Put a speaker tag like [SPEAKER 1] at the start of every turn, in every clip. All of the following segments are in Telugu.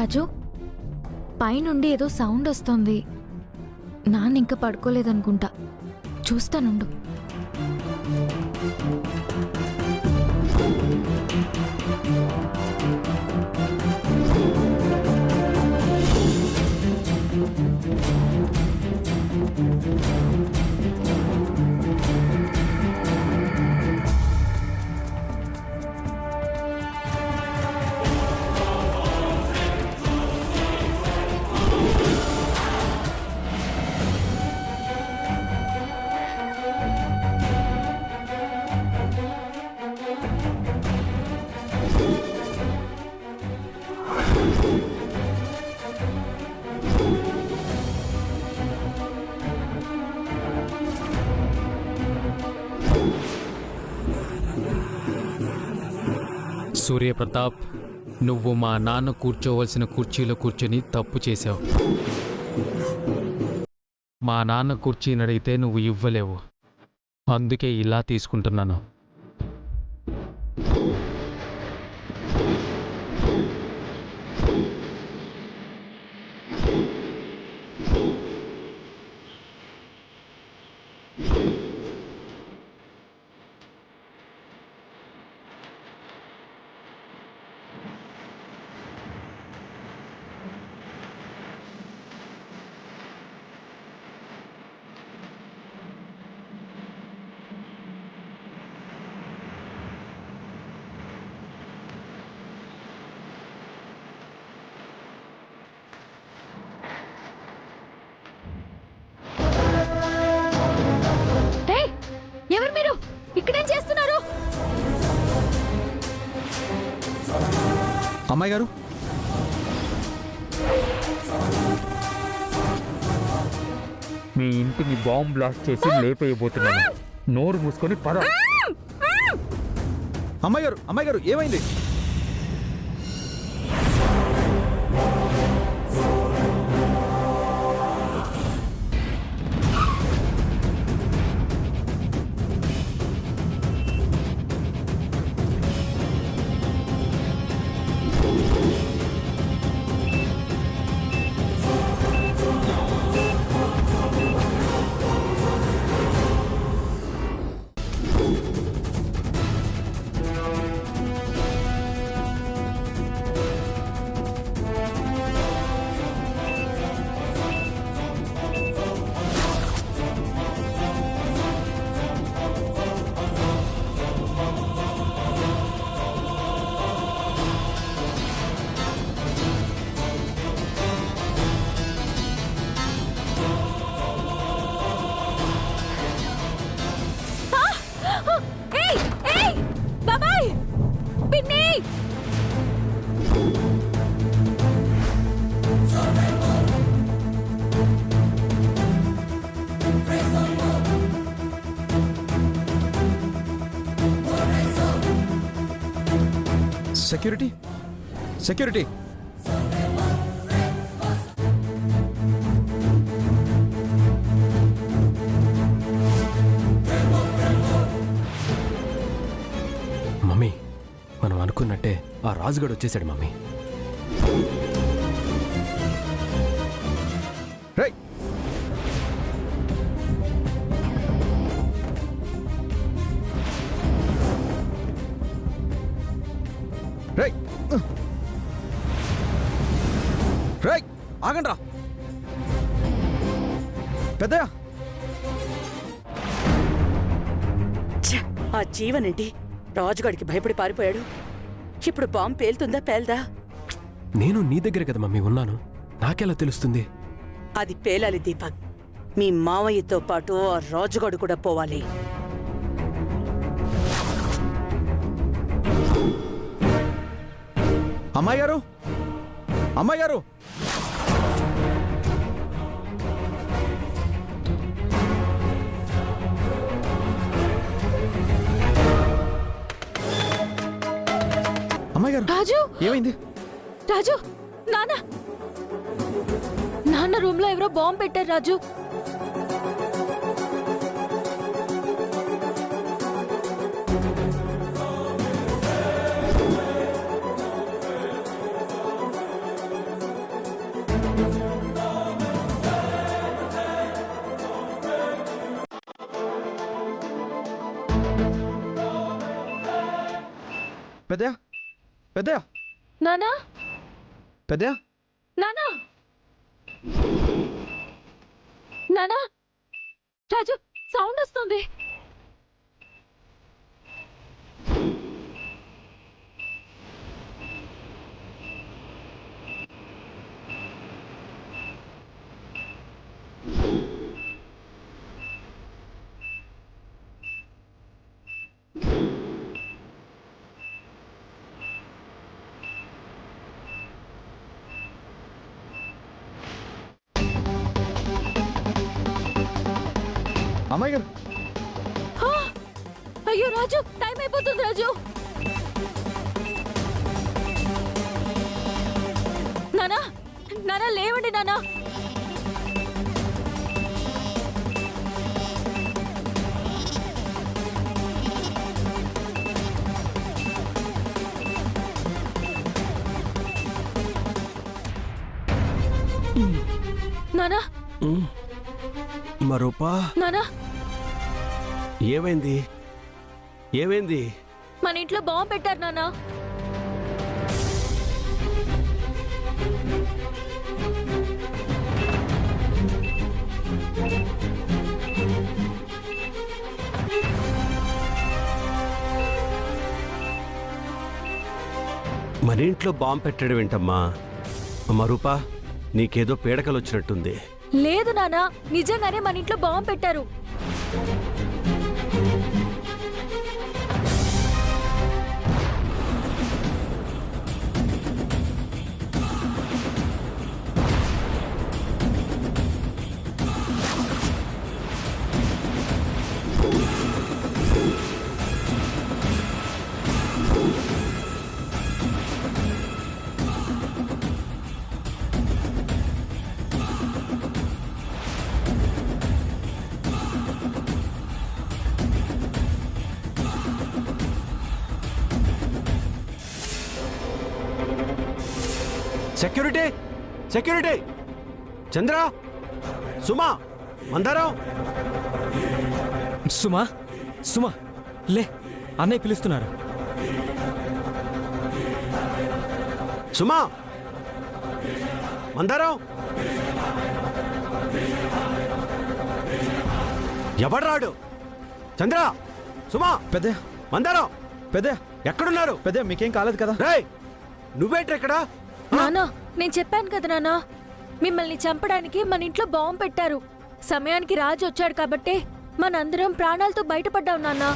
[SPEAKER 1] రాజు, పైనుండి ఏదో సౌండ్ వస్తోంది. నాన్న ఇంకా పడుకోలేదనుకుంటా. చూస్తానుండు.
[SPEAKER 2] సూర్యప్రతాప్, నువ్వు మా నాన్న కూర్చోవలసిన కుర్చీలో కూర్చొని తప్పు చేశావు. మా నాన్న కుర్చీని అడిగితే నువ్వు ఇవ్వలేవు. అందుకే ఇలా తీసుకుంటున్నాను.
[SPEAKER 1] ఎవరు మీరు? ఇక్కడేం చేస్తున్నారు?
[SPEAKER 3] అమ్మాయి గారు,
[SPEAKER 4] మీ ఇంటిని బాంబ్ బ్లాస్ట్ చేసి లేపేయబోతున్నాను. నోరు మూసుకొని పద.
[SPEAKER 3] అమ్మాయి గారు ఏమైంది? Security, security.
[SPEAKER 5] మమ్మీ, మనం అనుకున్నట్టే ఆ రాజుగాడు వచ్చేసాడు మమ్మీ.
[SPEAKER 3] రేయ్, రేయ్, రేయ్, ఆగండ్రా పెద్దయ్య.
[SPEAKER 6] ఆ జీవనేంటి రాజుగాడికి భయపడి పారిపోయాడు. ఇప్పుడు బాంబు పేలుతుందా పేల్దా?
[SPEAKER 5] నేను నీ దగ్గర కదా మమ్మీ ఉన్నాను, నాకెలా తెలుస్తుంది?
[SPEAKER 6] అది పేలాలి దీపక్. మీ మావయ్యతో పాటు ఆ రాజుగాడు కూడా పోవాలి.
[SPEAKER 3] అమ్మాయి గారు, అమ్మాయి గారు, అమ్మాయి గారు.
[SPEAKER 1] రాజు,
[SPEAKER 3] ఏమైంది?
[SPEAKER 1] రాజు, నాన్న రూమ్ లో ఎవరో బాంబు పెట్టారు రాజు.
[SPEAKER 3] పెద్దయా పెద్దయా
[SPEAKER 1] నానా
[SPEAKER 3] పెద్దయా
[SPEAKER 1] నానా నానా రాజు సౌండ్ వస్తుంది.
[SPEAKER 3] అమ్మాయి గారు
[SPEAKER 1] ఆ! అయ్యో రాజు టైం అయిపోతుంది రాజు. నానా నానా లేవండి నానా. నానా
[SPEAKER 5] మరూపా
[SPEAKER 1] నానా
[SPEAKER 5] ఏమైంది ఏమైంది?
[SPEAKER 1] మన ఇంట్లో బాంబు పెట్టారు నానా.
[SPEAKER 5] మన ఇంట్లో బాంబు పెట్టడం ఏంటమ్మా? మరూపా నీకేదో పీడకలు వచ్చినట్టుంది.
[SPEAKER 1] లేదు నానా నిజంగానే మన ఇంట్లో బాంబు పెట్టారు.
[SPEAKER 5] Security security! చంద్ర, సుమా, మందారం!
[SPEAKER 7] సుమా సుమా లే, అన్నయ్య పిలుస్తున్నారు.
[SPEAKER 5] సుమా, మందారం! ఎవడ్రాడు? చంద్ర, సుమా,
[SPEAKER 3] పెద్దయా
[SPEAKER 5] మందారం
[SPEAKER 3] పెద్దయా
[SPEAKER 5] ఎక్కడున్నారు?
[SPEAKER 3] పెద్దయా మీకేం కాలేదు కదా?
[SPEAKER 5] రేయ్, నువ్వేంట్రెక్కడ?
[SPEAKER 1] నానా నేను చెప్పాను కదా నానా, మిమ్మల్ని చంపడానికి మన ఇంట్లో బాంబు పెట్టారు. సమయానికి రాజు వచ్చాడు కాబట్టే మనందరం ప్రాణాలతో బయటపడ్డాం నాన్నా.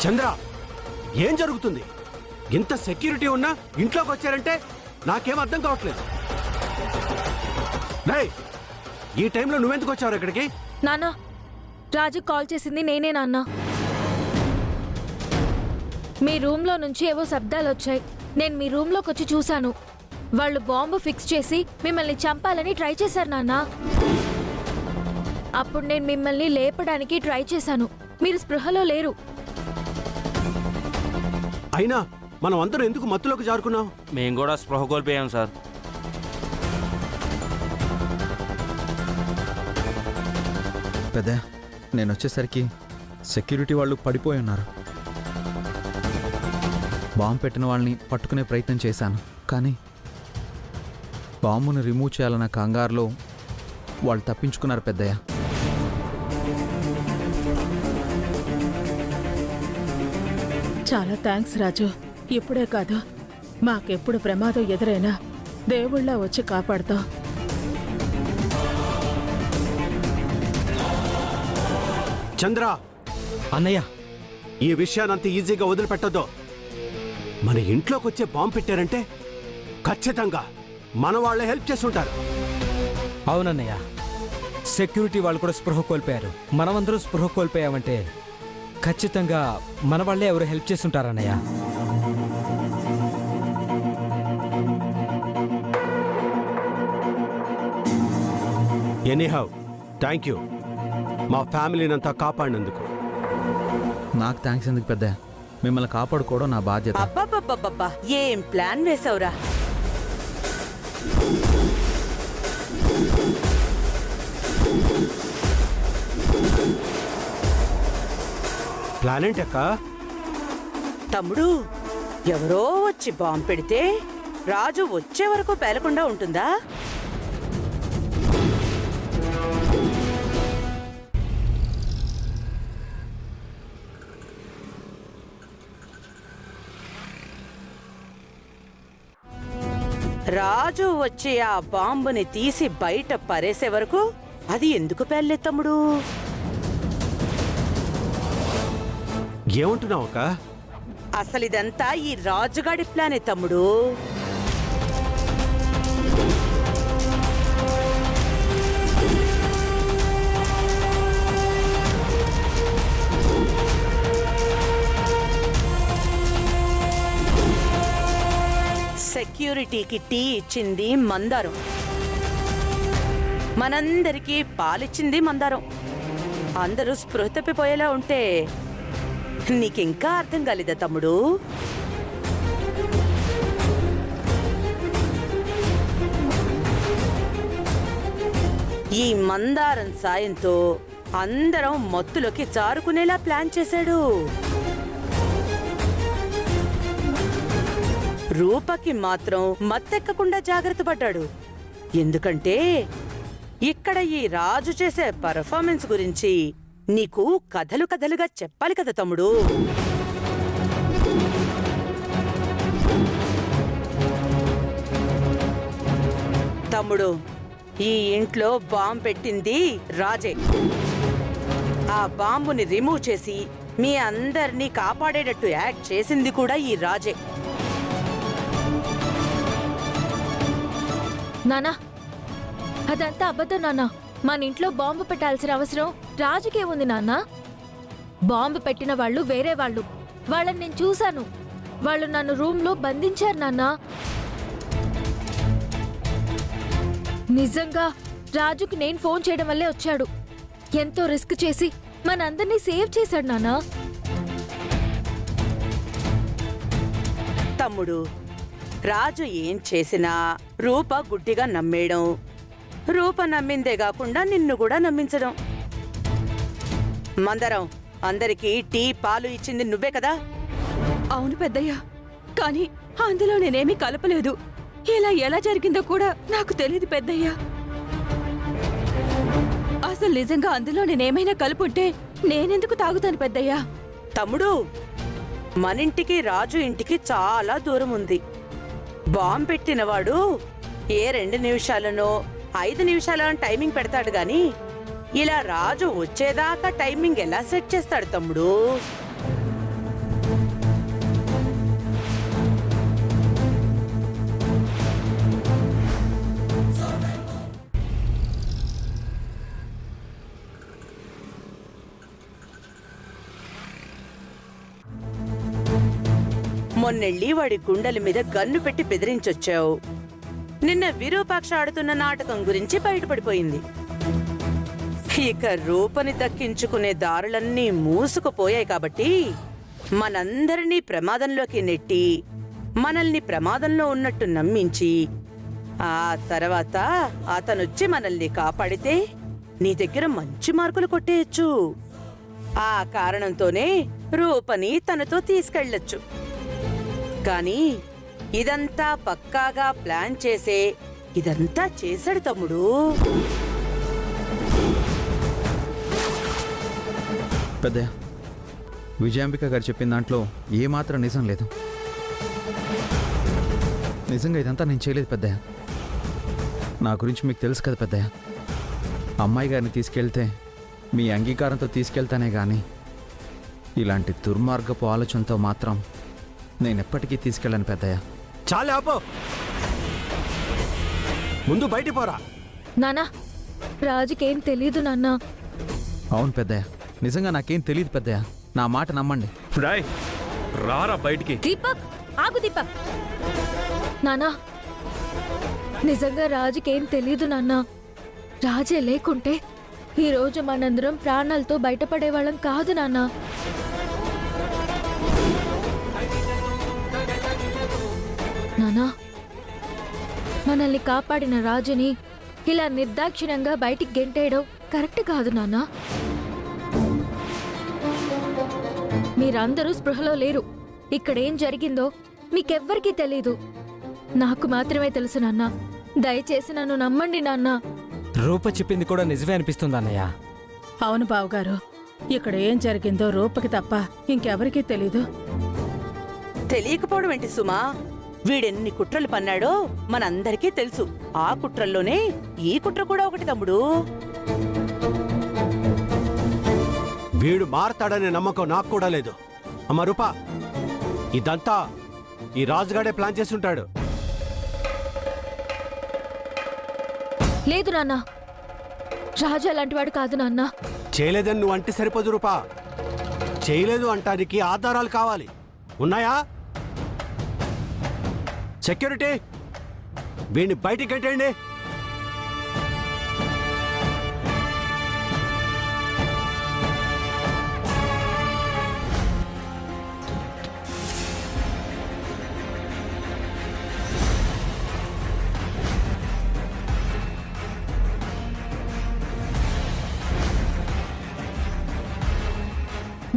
[SPEAKER 5] చంద్ర, ఏం జరుగుతుంది? ఇంత సెక్యూరిటీ ఉన్నా ఇంట్లోకి వచ్చారంటే నాకేం అర్థం కావట్లేదు. రేయ్, ఈ టైంలో నువ్వెందుకు వచ్చావు ఇక్కడికి?
[SPEAKER 1] నానా రాజు కాల్ చేసింది నేనే నాన్నా. మీ రూమ్లో నుంచి ఏవో శబ్దాలు వచ్చాయి. నేను మీ రూమ్లోకి వచ్చి చూశాను. వాళ్ళు బాంబు ఫిక్స్ చేసి మిమ్మల్ని చంపాలని ట్రై చేశారు నాన్నా. అప్పుడు నేను మిమ్మల్ని లేపడానికి ట్రై చేశాను. మీరు స్పృహలో లేరు.
[SPEAKER 5] అయినా మనం అందరూ ఎందుకు మత్తులోకి జారుకున్నాం?
[SPEAKER 8] మేము కూడా స్పృహ కోల్పోయాం సార్.
[SPEAKER 3] పెద్దయా నేను వచ్చేసరికి సెక్యూరిటీ వాళ్ళు పడిపోయి ఉన్నారు. బాంబు పెట్టిన వాళ్ళని పట్టుకునే ప్రయత్నం చేశాను, కానీ బాంబును రిమూవ్ చేయాలన్న కంగారులో వాళ్ళు తప్పించుకున్నారు పెద్దయ్య.
[SPEAKER 9] చాలా థ్యాంక్స్ రాజు. ఇప్పుడే కాదు, మాకెప్పుడు ప్రమాదం ఎదురైనా దేవుళ్ళ వచ్చి కాపాడుతావు.
[SPEAKER 5] చంద్ర,
[SPEAKER 7] అన్నయ్య
[SPEAKER 5] ఈ విషయానంత ఈజీగా వదిలిపెట్టొద్దు. మన ఇంట్లోకి వచ్చే బాంబు పెట్టారంటే ఖచ్చితంగా మన వాళ్ళే హెల్ప్ చేస్తుంటారు.
[SPEAKER 7] అవునన్నయ్య, సెక్యూరిటీ వాళ్ళు కూడా స్పృహ కోల్పోయారు. మనమందరం స్పృహ కోల్పోయామంటే ఖచ్చితంగా మన వాళ్ళే ఎవరు హెల్ప్ చేస్తుంటారన్నయ్య.
[SPEAKER 5] ఎనీహౌ థ్యాంక్ యూ మా ఫ్యామిలీనంతా కాపాడినందుకు.
[SPEAKER 3] నాకు థ్యాంక్స్ ఎందుకు పెద్దయ్య? మిమ్మల్ని కాపాడుకోవడం నా బాధ్యత.
[SPEAKER 6] అబ్బబ్బబ్బబ్బబ్బా ఏం ప్లాన్ వేసావురా?
[SPEAKER 5] ప్లాన్ ఏంటక్క?
[SPEAKER 6] తమ్ముడు, ఎవరో వచ్చి బాంబు పెడితే రాజు వచ్చే వరకు పేలకుండా ఉంటుందా? రాజు వచ్చి ఆ బాంబుని తీసి బయట పరేసే వరకు అది ఎందుకు పేలలేదు తమ్ముడు?
[SPEAKER 5] ఏమంటున్నావు అక్క?
[SPEAKER 6] అసలు ఇదంతా ఈ రాజుగాడి ప్లానే తమ్ముడు. సెక్యూరిటీకి టీ ఇచ్చింది మందారం, మనందరికీ పాలిచ్చింది మందారం. అందరూ స్పృహ తప్పిపోయేలా ఉంటే నీకింకా అర్థం కాలేదా తమ్ముడు? ఈ మందారం సాయంతో అందరం మత్తులోకి జారుకునేలా ప్లాన్ చేశాడు. రూపకి మాత్రం మత్తెక్కకుండా జాగ్రత్త పడ్డాడు. ఎందుకంటే ఇక్కడ ఈ రాజు చేసే పర్ఫార్మెన్స్ గురించి నీకు కథలు కథలుగా చెప్పాలి కదా తమ్ముడు. తమ్ముడు, ఈ ఇంట్లో బాంబు పెట్టింది రాజే. ఆ బాంబుని రిమూవ్ చేసి మీ అందరినీ కాపాడేటట్టు యాక్ట్ చేసింది కూడా ఈ రాజే.
[SPEAKER 1] నానా, అదంతా అబద్ధం నాన్నా. మన ఇంట్లో బాంబు పెట్టాల్సిన అవసరం రాజుకేముంది నాన్నా? బాంబు పెట్టిన వాళ్ళు వేరే వాళ్ళు. వాళ్ళని నేను చూశాను. వాళ్ళు నన్ను రూమ్లో బంధించారు నాన్నా. నిజంగా రాజుకి నేను ఫోన్ చేయడం వల్లే వచ్చాడు. ఎంతో రిస్క్ చేసి మనందరినీ సేవ్ చేశాడు నాన్నా.
[SPEAKER 6] తమ్ముడు, రాజు ఏం చేసినా రూప గుడ్డిగా నమ్మేయడం, రూప నమ్మిందే కాకుండా నిన్ను కూడా నమ్మించడం. మందరం, అందరికీ టీ పాలు ఇచ్చింది నువ్వే కదా?
[SPEAKER 10] అవును పెద్దయ్యా, కానీ అందులో నేనేమీ కలపలేదు. ఇలా ఎలా జరిగిందో కూడా నాకు తెలియదు పెద్దయ్యా. అసలు నిజంగా అందులో నేనేమైనా కలుపుంటే నేనెందుకు తాగుతాను పెద్దయ్యా?
[SPEAKER 6] తమ్ముడు, మనింటికి రాజు ఇంటికి చాలా దూరం ఉంది. బాంబు పెట్టినవాడు ఏ 2 నిమిషాలనో 5 నిమిషాల టైమింగ్ పెడతాడు గాని ఇలా రాజు వచ్చేదాకా టైమింగ్ ఎలా సెట్ చేస్తాడు తమ్ముడు? మొన్నెళ్ళి వాడి గుండెల మీద గన్ను పెట్టి బెదిరించొచ్చావు. నిన్న విరూపాక్ష ఆడుతున్న నాటకం గురించి బయటపడిపోయింది. ఇక రూపని దక్కించుకునే దారులన్నీ మూసుకుపోయాయి కాబట్టి మనందరినీ ప్రమాదంలోకి నెట్టి మనల్ని ప్రమాదంలో ఉన్నట్టు నమ్మించి ఆ తర్వాత అతనొచ్చి మనల్ని కాపాడితే నీ దగ్గర మంచి మార్కులు కొట్టేయచ్చు. ఆ కారణంతోనే రూపని తనతో తీసుకెళ్ళొచ్చు. కానీ ఇదంతా పక్కాగా ప్లాన్ చేసే ఇదంతా చేశాడు తమ్ముడు.
[SPEAKER 3] పెద్దయ్య, విజయాంబిక గారు చెప్పిన దాంట్లో ఏమాత్రం నిజం లేదు. నిజంగా ఇదంతా నేను చేయలేదు పెద్దయ్య. నా గురించి మీకు తెలుసు కదా పెద్దయ్య. అమ్మాయి గారిని తీసుకెళ్తే మీ అంగీకారంతో తీసుకెళ్తానే కానీ ఇలాంటి దుర్మార్గపు ఆలోచనతో మాత్రం నేనెప్పటికీ తీసుకెళ్ళను పెద్దయ్య.
[SPEAKER 5] చాలే ఆపో, ముందు బయట పోరా.
[SPEAKER 1] నానా, రాజుకేం తెలీదు నాన్నా.
[SPEAKER 3] అవును పెద్దయ్య, నిజంగా నాకేం తెలియదు పెద్దయ్య. నా మాట నమ్మండి.
[SPEAKER 4] రారా బయటికి.
[SPEAKER 1] దీపక్, ఆగు దీపక్. నానా, నిజంగా రాజుకేం తెలీదు నాన్నా. రాజే లేకుంటే ఈరోజు మనందరం ప్రాణాలతో బయటపడేవాళ్ళం కాదు నాన్న. నానా, మనల్ని కాపాడిన రాజుని ఇలా నిర్దాక్షిణ్యంగా బయటికి గెంటేయడం కరెక్ట్ కాదు నాన్నా. మీరందరూ స్పృహలో లేరు. ఇక్కడేం జరిగిందో మీకెవ్వరికీ తెలీదు. నాకు మాత్రమే తెలుసు నాన్న. దయచేసి నన్ను నమ్మండి నాన్న.
[SPEAKER 7] రూప చెప్పింది కూడా నిజమే అనిపిస్తుంది అన్నయ్య.
[SPEAKER 9] అవును బావగారు, ఇక్కడ ఏం జరిగిందో రూపకి తప్ప ఇంకెవరికీ తెలీదు.
[SPEAKER 6] తెలియకపోవడం ఏంటి సుమా? వీడెన్ని కుట్రలు పన్నాడో మనందరికీ తెలుసు. ఆ కుట్రల్లోనే ఈ కుట్ర కూడా ఒకటి తమ్ముడు.
[SPEAKER 5] వీడు మారతాడనే నమ్మకం నాకు కూడా లేదు. అమ్మ రూపా, ఇదంతా ఈ రాజుగాడే ప్లాన్ చేసుంటాడు.
[SPEAKER 1] లేదు నాన్న, రాజు అలాంటివాడు కాదు నాన్న.
[SPEAKER 5] చేయలేదని నువ్వు అంటే సరిపోదు రూపా. చేయలేదు అంటానికి ఆధారాలు కావాలి. ఉన్నాయా? సెక్యూరిటీ, వీడిని బయటికి కట్టండి.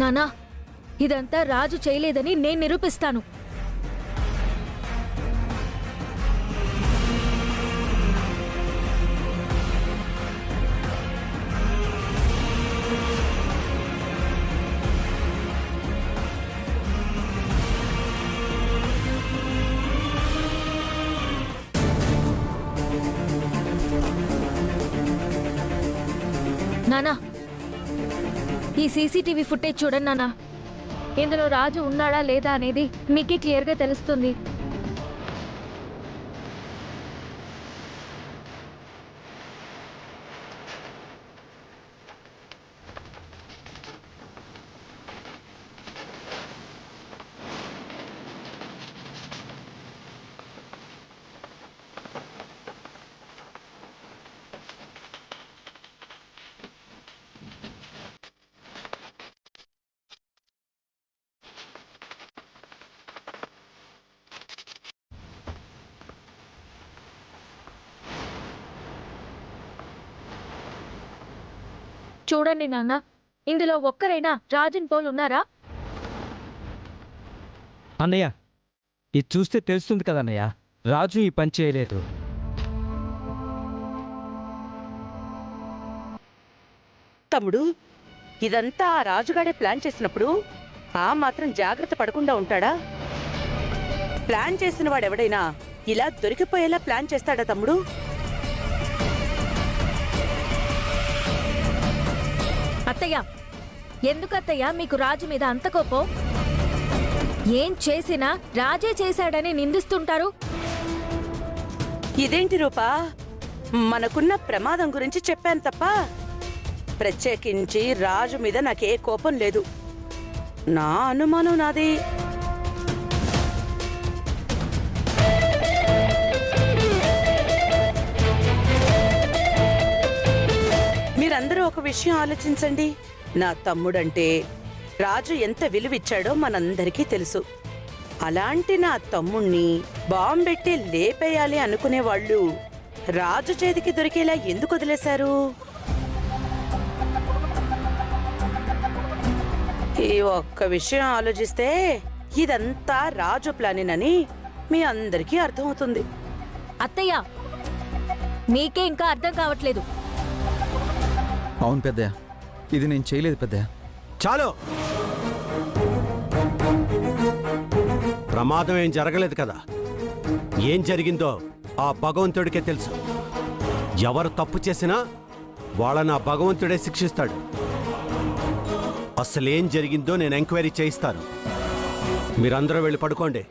[SPEAKER 1] నానా, ఇదంతా రాజు చేయలేదని నేను నిరూపిస్తాను. నానా, ఈ సీసీటీవీ ఫుటేజ్ చూడండి నాన్న. ఇందులో రాజు ఉన్నాడా లేదా అనేది మీకే క్లియర్గా తెలుస్తుంది. చూడండి నాన్న, ఇందులో ఒక్కరైనా రాజన్ పోల్ ఉన్నారా?
[SPEAKER 7] అన్నయ్య, ఇది చూస్తే తెలుస్తుంది కదన్నయ్య, రాజు ఈ పని చేయలేదు.
[SPEAKER 6] తమ్ముడు, ఇదంతా ఆ రాజుగాడే ప్లాన్ చేసినప్పుడు ఆ మాత్రం జాగ్రత్త పడకుండా ఉంటాడా? ప్లాన్ చేసిన వాడెవడైనా ఇలా దొరికిపోయేలా ప్లాన్ చేస్తాడా తమ్ముడు?
[SPEAKER 1] అత్తయ్య, ఎందుకు అత్తయ్య మీకు రాజు మీద అంత కోపం? ఏం చేసినా రాజే చేశాడని నిందిస్తుంటారు.
[SPEAKER 6] ఇదేంటి రూపా, మనకున్న ప్రమాదం గురించి చెప్పాను తప్ప ప్రత్యేకించి రాజు మీద నాకే కోపం లేదు. నా అనుమానం నాది. మీరందరూ ఒక విషయం ఆలోచించండి. నా తమ్ముడంటే రాజు ఎంత విలువిచ్చాడో మనందరికీ తెలుసు. అలాంటి నా తమ్ముణ్ణి బాంబెట్టి లేపేయాలి అనుకునేవాళ్ళు రాజు చేతికి దొరికేలా ఎందుకు వదిలేశారు? ఈ ఒక్క విషయం ఆలోచిస్తే ఇదంతా రాజు ప్లానినని మీ అందరికీ అర్థమవుతుంది.
[SPEAKER 1] అత్తయ్య, మీకే ఇంకా అర్థం కావట్లేదు.
[SPEAKER 3] అవును పెద్దయ్య, ఇది నేను చేయలేదు పెద్దయ్య.
[SPEAKER 5] చాలు, ప్రమాదం ఏం జరగలేదు కదా. ఏం జరిగిందో ఆ భగవంతుడికే తెలుసు. ఎవరు తప్పు చేసినా వాళ్ళని ఆ భగవంతుడే శిక్షిస్తాడు. అసలేం జరిగిందో నేను ఎంక్వైరీ చేయిస్తాను. మీరందరూ వెళ్ళి పడుకోండి.